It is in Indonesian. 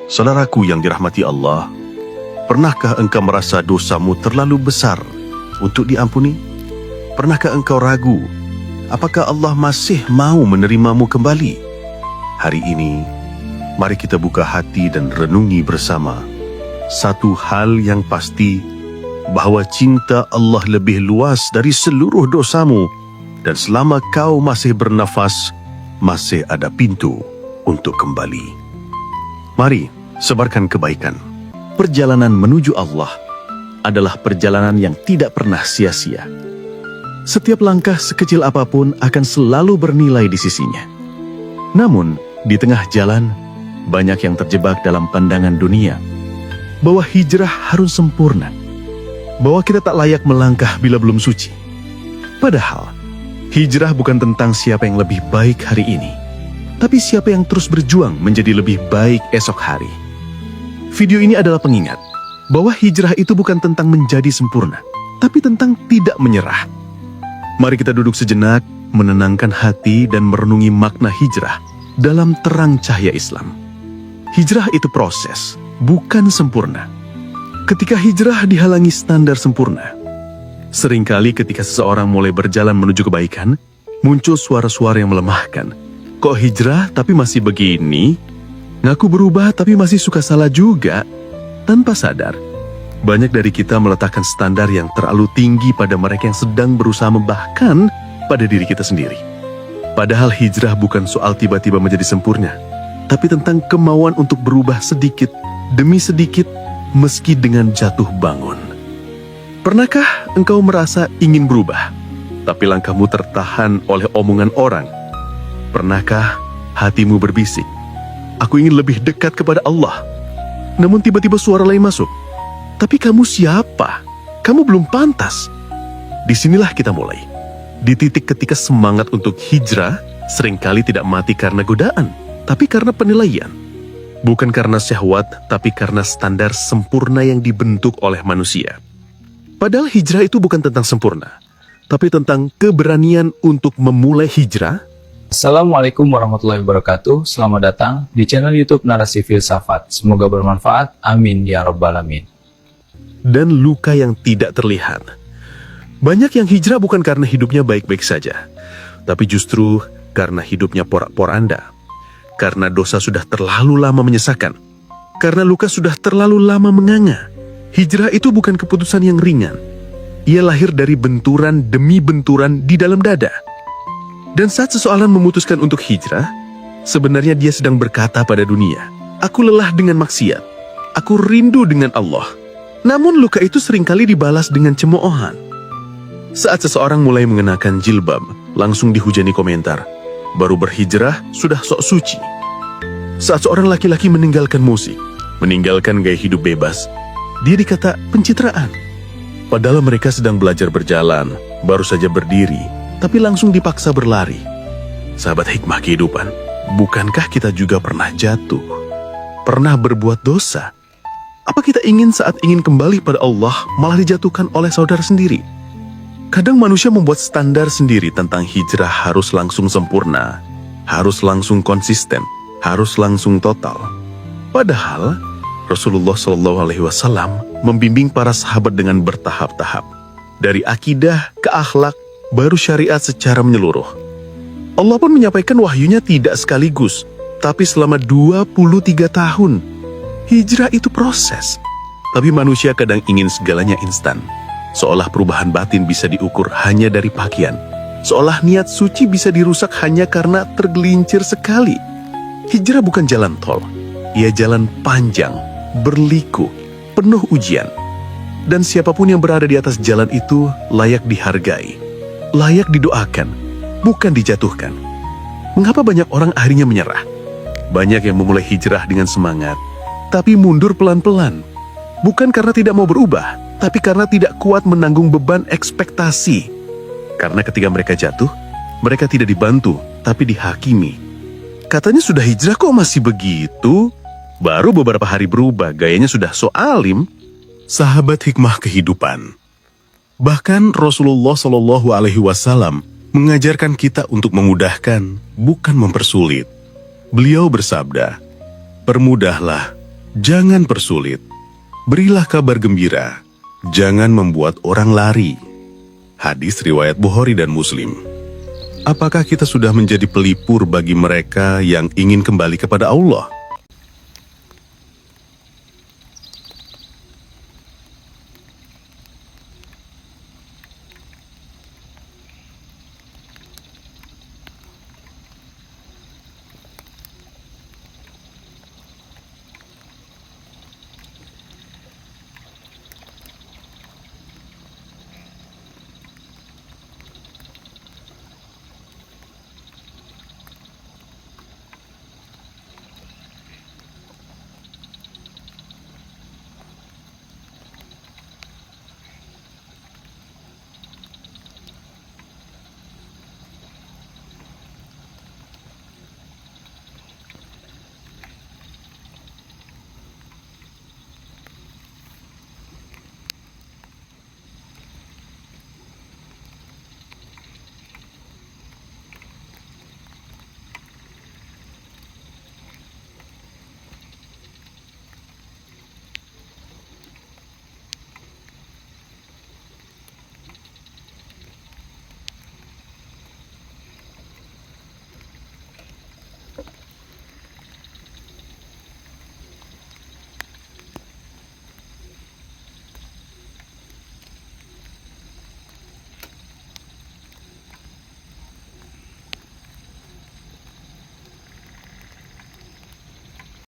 Saudaraku yang dirahmati Allah, pernahkah engkau merasa dosamu terlalu besar untuk diampuni? Pernahkah engkau ragu, apakah Allah masih mau menerimamu kembali? Hari ini, mari kita buka hati dan renungi bersama. Satu hal yang pasti, bahwa cinta Allah lebih luas dari seluruh dosamu, dan selama kau masih bernafas, masih ada pintu untuk kembali. Mari sebarkan kebaikan. Perjalanan menuju Allah adalah perjalanan yang tidak pernah sia-sia. Setiap langkah sekecil apapun akan selalu bernilai di sisinya. Namun, di tengah jalan, banyak yang terjebak dalam pandangan dunia bahwa hijrah harus sempurna, bahwa kita tak layak melangkah bila belum suci. Padahal, hijrah bukan tentang siapa yang lebih baik hari ini, tapi siapa yang terus berjuang menjadi lebih baik esok hari. Video ini adalah pengingat bahwa hijrah itu bukan tentang menjadi sempurna, tapi tentang tidak menyerah. Mari kita duduk sejenak, menenangkan hati dan merenungi makna hijrah dalam terang cahaya Islam. Hijrah itu proses, bukan sempurna. Ketika hijrah dihalangi standar sempurna, seringkali ketika seseorang mulai berjalan menuju kebaikan, muncul suara-suara yang melemahkan. Kok hijrah tapi masih begini? Ngaku berubah tapi masih suka salah juga. Tanpa sadar, banyak dari kita meletakkan standar yang terlalu tinggi pada mereka yang sedang berusaha bahkan pada diri kita sendiri. Padahal hijrah bukan soal tiba-tiba menjadi sempurna, tapi tentang kemauan untuk berubah sedikit demi sedikit meski dengan jatuh bangun. Pernahkah engkau merasa ingin berubah, tapi langkahmu tertahan oleh omongan orang? Pernahkah hatimu berbisik, aku ingin lebih dekat kepada Allah, namun tiba-tiba suara lain masuk, tapi kamu siapa? Kamu belum pantas. Disinilah kita mulai. Di titik ketika semangat untuk hijrah seringkali tidak mati karena godaan, tapi karena penilaian. Bukan karena syahwat, tapi karena standar sempurna yang dibentuk oleh manusia. Padahal hijrah itu bukan tentang sempurna, tapi tentang keberanian untuk memulai hijrah. Assalamualaikum warahmatullahi wabarakatuh. Selamat datang di channel YouTube Narasi Filsafat. Semoga bermanfaat. Amin ya rabbal alamin. Dan luka yang tidak terlihat. Banyak yang hijrah bukan karena hidupnya baik-baik saja, tapi justru karena hidupnya porak-poranda. Karena dosa sudah terlalu lama menyesakan. Karena luka sudah terlalu lama menganga. Hijrah itu bukan keputusan yang ringan. Ia lahir dari benturan demi benturan di dalam dada. Dan saat seseorang memutuskan untuk hijrah, sebenarnya dia sedang berkata pada dunia, aku lelah dengan maksiat. Aku rindu dengan Allah. Namun luka itu seringkali dibalas dengan cemoohan. Saat seseorang mulai mengenakan jilbab, langsung dihujani komentar, baru berhijrah sudah sok suci. Saat seorang laki-laki meninggalkan musik, meninggalkan gaya hidup bebas, dia dikata pencitraan. Padahal mereka sedang belajar berjalan, baru saja berdiri, tapi langsung dipaksa berlari. Sahabat hikmah kehidupan, bukankah kita juga pernah jatuh? Pernah berbuat dosa? Apa kita ingin saat ingin kembali pada Allah malah dijatuhkan oleh saudara sendiri? Kadang manusia membuat standar sendiri tentang hijrah harus langsung sempurna, harus langsung konsisten, harus langsung total. Padahal Rasulullah SAW membimbing para sahabat dengan bertahap-tahap. Dari akidah ke akhlak, baru syariat secara menyeluruh. Allah pun menyampaikan wahyunya tidak sekaligus, tapi selama 23 tahun. Hijrah itu proses. Tapi manusia kadang ingin segalanya instan. Seolah perubahan batin bisa diukur hanya dari pakaian. Seolah niat suci bisa dirusak hanya karena tergelincir sekali. Hijrah bukan jalan tol. Ia jalan panjang, berliku, penuh ujian. Dan siapapun yang berada di atas jalan itu layak dihargai, layak didoakan, bukan dijatuhkan. Mengapa banyak orang akhirnya menyerah? Banyak yang memulai hijrah dengan semangat, tapi mundur pelan-pelan. Bukan karena tidak mau berubah, tapi karena tidak kuat menanggung beban ekspektasi. Karena ketika mereka jatuh, mereka tidak dibantu, tapi dihakimi. Katanya sudah hijrah kok masih begitu? Baru beberapa hari berubah, gayanya sudah so alim. Sahabat hikmah kehidupan. Bahkan Rasulullah SAW mengajarkan kita untuk memudahkan, bukan mempersulit. Beliau bersabda, permudahlah Jangan persulit. Berilah kabar gembira. Jangan membuat orang lari. Hadis riwayat Bukhari dan Muslim. Apakah kita sudah menjadi pelipur bagi mereka yang ingin kembali kepada Allah?